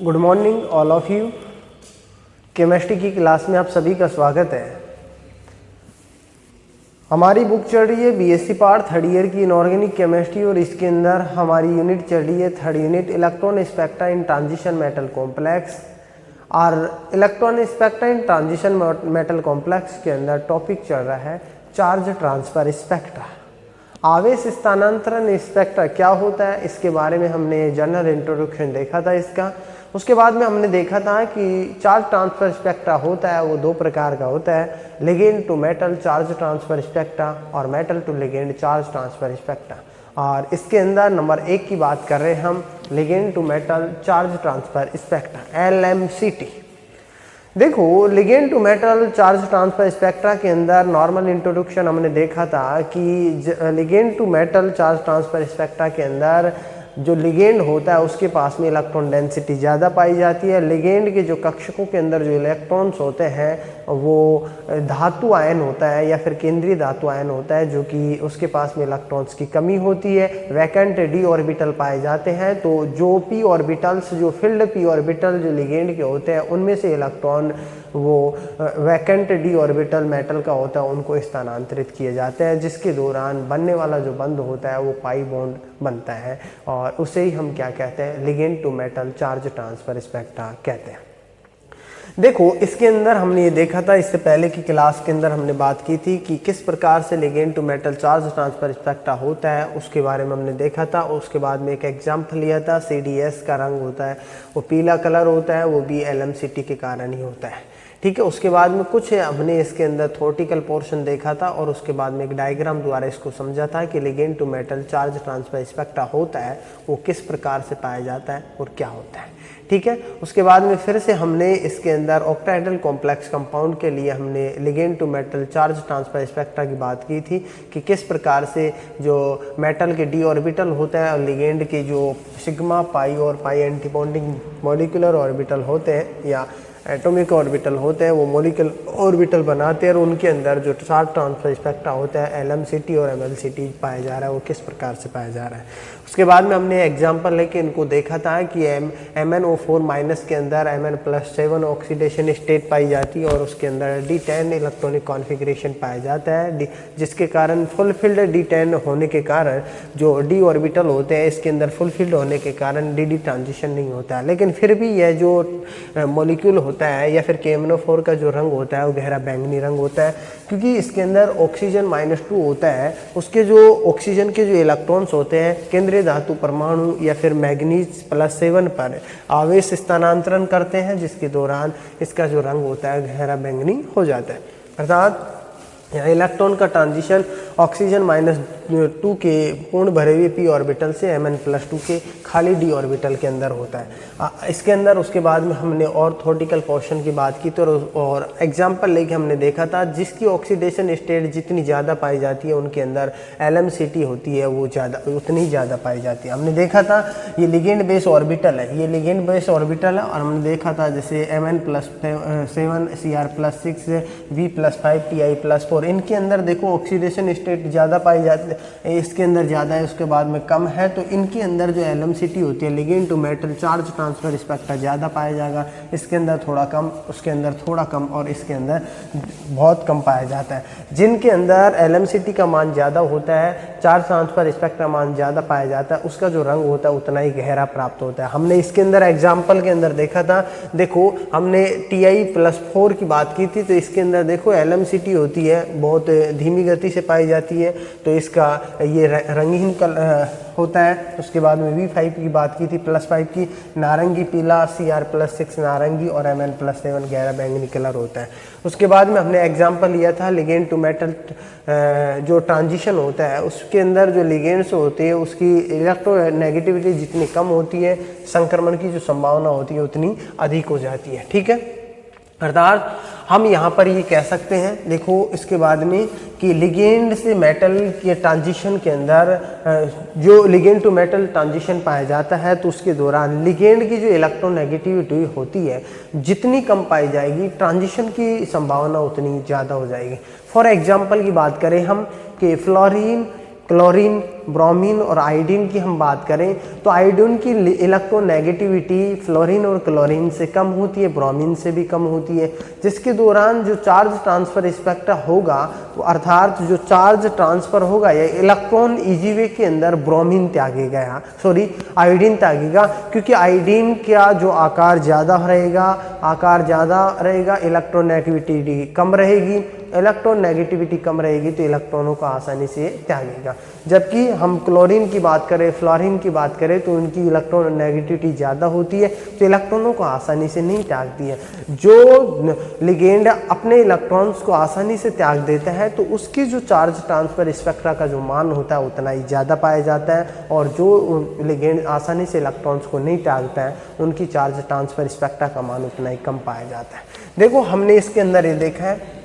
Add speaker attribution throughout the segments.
Speaker 1: Good morning all of you. Chemistry की class में आप सभी का स्वागत है। हमारी बुक चल रही है बीएससी पार्ट थर्ड ईयर की इनऑर्गेनिक केमिस्ट्री और इसके अंदर हमारी यूनिट चल रही है third unit electron spectra in transition metal complex. और electron spectra in transition metal complex के अंदर टॉपिक चल रहा है चार्ज ट्रांसफर स्पेक्ट्रा। आवेश स्थानांतरण स्पेक्ट्रा क्या होता है इसके बारे में हमने जनरल इंट्रोडक्शन देखा था इसका। उसके बाद में हमने देखा था कि चार्ज ट्रांसफर स्पेक्ट्रा होता है वो दो प्रकार का होता है, ligand to metal charge transfer spectra और metal to ligand charge transfer spectra. और इसके अंदर नंबर 1 की बात कर रहे हैं हम, ligand to metal charge transfer spectra LMCT। देखो, ligand to metal charge transfer spectra के अंदर नॉर्मल इंट्रोडक्शन हमने देखा था कि ligand to metal charge transfer spectra के अंदर जो लिगेंड होता है उसके पास में इलेक्ट्रॉन डेंसिटी ज़्यादा पाई जाती है। लिगेंड के जो कक्षकों के अंदर जो इलेक्ट्रॉन्स होते हैं वो धातु आयन होता है या फिर केंद्रीय धातु आयन होता है, जो कि उसके पास में इलेक्ट्रॉन्स की कमी होती है। वैकेंट d ऑर्बिटल पाए जाते हैं। तो जो p ऑर्बिटल्स, जो फिल्ड p ऑर्बिटल जो लिगेंड के होते हैं उनमें से इलेक्ट्रॉन वो वैकेंट d ऑर्बिटल मेटल का होता है उनको स्थानांतरित किए जाते हैं, जिसके दौरान बनने वाला जो बंध होता है वो पाई बॉन्ड बनता है और उसे ही हम क्या कहते हैं, ligand to metal charge transfer spectra कहते हैं। देखो, इसके अंदर हमने ये देखा था, इससे पहले की क्लास के अंदर हमने बात की थी कि किस प्रकार से ligand to metal charge transfer spectra होता है, उसके बारे में हमने देखा था। उसके बाद में एक एग्जाम्पल लिया था, CDS का रंग होता है वो पीला कलर होता है, वो भी LMCT के कारण ही होता है। ठीक है, उसके बाद में कुछ हमने इसके अंदर थ्योरेटिकल पोर्शन देखा था और उसके बाद में एक डायग्राम द्वारा इसको समझा था कि ligand to metal charge transfer spectra होता है वो किस प्रकार से पाया जाता है और क्या होता है। ठीक है, उसके बाद में फिर से हमने इसके अंदर ऑक्टाहेड्रल कॉम्प्लेक्स कंपाउंड के लिए हमने ligand to metal charge transfer spectra की बात की थी कि किस प्रकार से जो मेटल के d ऑर्बिटल होता है और लिगेंड के जो सिग्मा, पाई और पाई एंटीबॉन्डिंग मॉलिक्यूलर ऑर्बिटल होते हैं या एटॉमिक ऑर्बिटल होते हैं वो मॉलिक्यूलर ऑर्बिटल बनाते हैं और उनके अंदर जो चार्ज ट्रांसफर स्पेक्ट्रा होता है LMCT और MLCT पाया जा रहा है वो किस प्रकार से पाया जा रहा है। उसके बाद में हमने एग्जांपल लेके इनको देखा था कि MnO4 माइनस के अंदर Mn+7 ऑक्सीडेशन स्टेट पाई जाती है और उसके अंदर D10 इलेक्ट्रॉनिक कॉन्फ़िगरेशन पाया जाता है, जिसके कारण फुलफिल्ड D10 होने के कारण जो d ऑर्बिटल होते हैं इसके अंदर फुलफिल्ड होने के कारण dd ट्रांजिशन नहीं होता है। लेकिन फिर भी यह जो मॉलिक्यूल होता है या फिर KMnO4 का जो रंग होता है वो गहरा बैंगनी रंग होता है, क्योंकि इसके अंदर ऑक्सीजन -2 होता है। उसके जो ऑक्सीजन के जो इलेक्ट्रॉन्स होते हैं केंद्रीय धातु परमाणु या फिर मैग्नीज +7 पर आवेश स्थानांतरण करते हैं, जिसके दौरान इसका जो रंग होता है गहरा बैंगनी हो जाता है। अर्थात यहाँ इलेक्ट्रॉन का ट्रांजिशन ऑक्सीजन -2 के पूर्ण भरे हुए p ऑर्बिटल से Mn+2 के खाली d ऑर्बिटल के अंदर होता है। इसके अंदर उसके बाद में हमने और थ्योरेटिकल पोर्शन की बात की तो और एग्जांपल लेके हमने देखा था जिसकी ऑक्सीडेशन स्टेट जितनी ज़्यादा पाई जाती है उनके अंदर LMCT होती है वो उतनी ज़्यादा पाई जाती है। हमने देखा था ये लिगेंड बेस ऑर्बिटल है, ये लिगेंड बेस ऑर्बिटल है और हमने देखा था जैसे Mn+7 Cr+6 V+5 Ti+4 इनके अंदर देखो ऑक्सीडेशन स्टेट ज़्यादा पाई जाती है, इसके अंदर ज़्यादा है उसके बाद में कम है, तो इनके अंदर जो LMCT होती है ligand to metal charge transfer spectra ज़्यादा पाया जाएगा। इसके अंदर थोड़ा कम, उसके अंदर थोड़ा कम और इसके अंदर बहुत कम पाया जाता है। जिनके अंदर LMCT का मान ज़्यादा होता है, चार्ज ट्रांसफर स्पेक्ट्रा मान ज़्यादा पाया जाता है, उसका जो रंग होता है उतना ही गहरा प्राप्त होता है। हमने इसके अंदर एग्जाम्पल के अंदर देखा था, देखो हमने Ti+4 की बात की थी, तो इसके अंदर देखो LMCT होती है बहुत धीमी गति से पाई जाती है, तो इसका ये रंगीन होता है। उसके बाद में V5 की बात की थी +5 की, नारंगी पीला, Cr+6 नारंगी और Mn+7 गहरा बैंगनी कलर होता है। उसके बाद में हमने एग्जांपल लिया था लिगेंड टू मेटल जो ट्रांजिशन होता है उसके अंदर जो लिगेंड्स होते हैं उसकी इलेक्ट्रोनेगेटिविटी जितनी कम होती है संक्रमण की जो संभावना होती है उतनी अधिक हो जाती है। ठीक है, अर्थात हम यहाँ पर ये कह सकते हैं, देखो इसके बाद में कि लिगेंड से मेटल के ट्रांजिशन के अंदर जो लिगेंड टू मेटल ट्रांजिशन पाया जाता है तो उसके दौरान लिगेंड की जो इलेक्ट्रोनेगेटिविटी होती है जितनी कम पाई जाएगी ट्रांजिशन की संभावना उतनी ज़्यादा हो जाएगी। फॉर एग्जांपल की बात करें हम कि फ्लोरीन, क्लोरीन, ब्रोमीन और आयोडीन की हम बात करें तो आयोडीन की इलेक्ट्रोनेगेटिविटी फ्लोरीन और क्लोरीन से कम होती है, ब्रोमीन से भी कम होती है, जिसके दौरान जो चार्ज ट्रांसफर स्पेक्ट्रा होगा अर्थात जो चार्ज ट्रांसफर होगा या इलेक्ट्रॉन इजी वे के अंदर ब्रोमीन त्यागेगा, सॉरी आयोडीन त्यागेगा, क्योंकि आयोडीन का जो आकार ज़्यादा रहेगा, इलेक्ट्रोनेगेटिविटी कम रहेगी, इलेक्ट्रोनेगेटिविटी कम रहेगी तो इलेक्ट्रॉनों को आसानी से त्यागेगा। जबकि हम क्लोरीन की बात करें, फ्लोरीन की बात करें तो उनकी इलेक्ट्रोनेगेटिविटी ज़्यादा होती है तो इलेक्ट्रॉनों को आसानी से नहीं त्यागती है। जो लिगेंड अपने इलेक्ट्रॉन्स को आसानी से त्याग देता है तो उसकी जो चार्ज ट्रांसफर स्पेक्ट्रा का जो मान होता है उतना ही ज़्यादा पाया जाता है, और जो लिगेंड आसानी से इलेक्ट्रॉन्स को नहीं त्यागता है उनकी चार्ज ट्रांसफर स्पेक्ट्रा का मान उतना ही कम पाया जाता है। देखो हमने इसके अंदर ये देखा है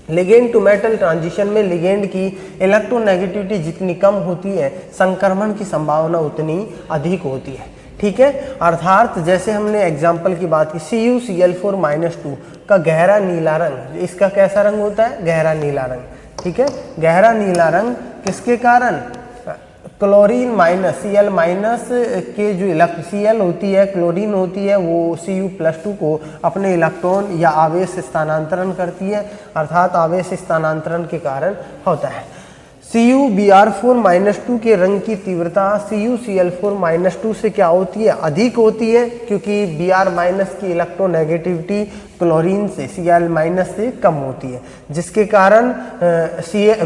Speaker 1: लिगेंड टू मेटल ट्रांजिशन में लिगेंड की इलेक्ट्रोनेगेटिविटी जितनी कम होती है संक्रमण की संभावना उतनी अधिक होती है। ठीक है, अर्थात जैसे हमने एग्जाम्पल की बात की CuCl4-2 का गहरा नीला रंग, इसका कैसा रंग होता है? गहरा नीला रंग। ठीक है, गहरा नीला रंग किसके कारण? क्लोरीन माइनस Cl माइनस के जो Cl होती है, क्लोरीन होती है, वो Cu+2 को अपने इलेक्ट्रॉन या आवेश स्थानांतरण करती है, अर्थात आवेश स्थानांतरण के कारण होता है। CuBr4-2 के रंग की तीव्रता CuCl4-2 से क्या होती है? अधिक होती है, क्योंकि Br- की इलेक्ट्रोनेगेटिविटी क्लोरीन से Cl- से कम होती है, जिसके कारण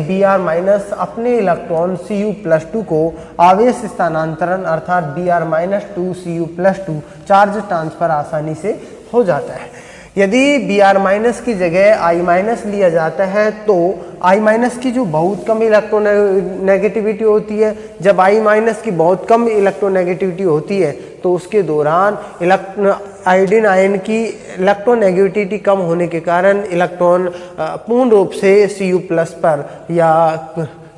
Speaker 1: Br- अपने इलेक्ट्रॉन Cu+2 को आवेश स्थानांतरण अर्थात Br-2 Cu+2 चार्ज ट्रांसफर आसानी से हो जाता है। यदि Br- की जगह I- लिया जाता है तो I- की जो बहुत कम इलेक्ट्रोनेगेटिविटी होती है, जब I- की बहुत कम इलेक्ट्रोनेगेटिविटी होती है तो उसके दौरान आयोडीन आयन की इलेक्ट्रोनेगेटिविटी कम होने के कारण इलेक्ट्रॉन पूर्ण रूप से Cu+ पर या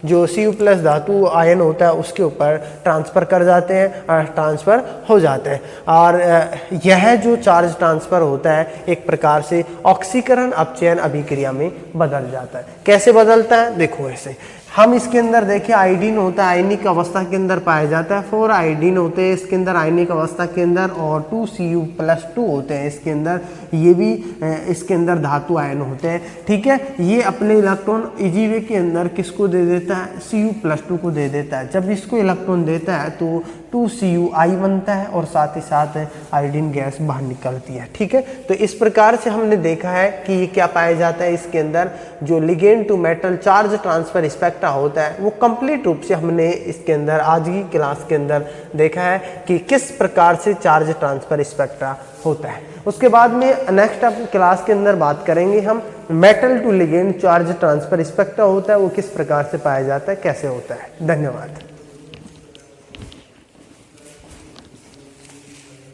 Speaker 1: जो Cu+ धातु आयन होता है उसके ऊपर ट्रांसफ़र कर जाते हैं, ट्रांसफ़र हो जाते हैं, और यह जो चार्ज ट्रांसफ़र होता है एक प्रकार से ऑक्सीकरण अपचयन अभिक्रिया में बदल जाता है। कैसे बदलता है? देखो ऐसे हम इसके अंदर देखें आयोडीन होता है, आयनिक अवस्था के अंदर पाया जाता है, 4 आयोडीन होते हैं इसके अंदर आयनिक अवस्था के अंदर, और 2 Cu+2 होते हैं इसके अंदर, ये भी इसके अंदर धातु आयन होते हैं। ठीक है, ये अपने इलेक्ट्रॉन इजी वे के अंदर किसको दे देता है? Cu+2 को दे देता है। जब इसको इलेक्ट्रॉन देता है तो 2Cu बनता है और साथ ही साथ आयोडीन गैस बाहर निकलती है। ठीक है, तो इस प्रकार से हमने देखा है कि ये क्या पाया जाता है इसके अंदर, जो ligand to metal charge transfer spectra होता है वो कंप्लीट रूप से हमने इसके अंदर आज की क्लास के अंदर देखा है कि किस प्रकार से चार्ज ट्रांसफर स्पेक्ट्रा होता है। उसके बाद में नेक्स्ट क्लास के अंदर बात करेंगे हम metal to ligand charge transfer spectra होता है वो किस प्रकार से पाया जाता है, कैसे होता है। धन्यवाद।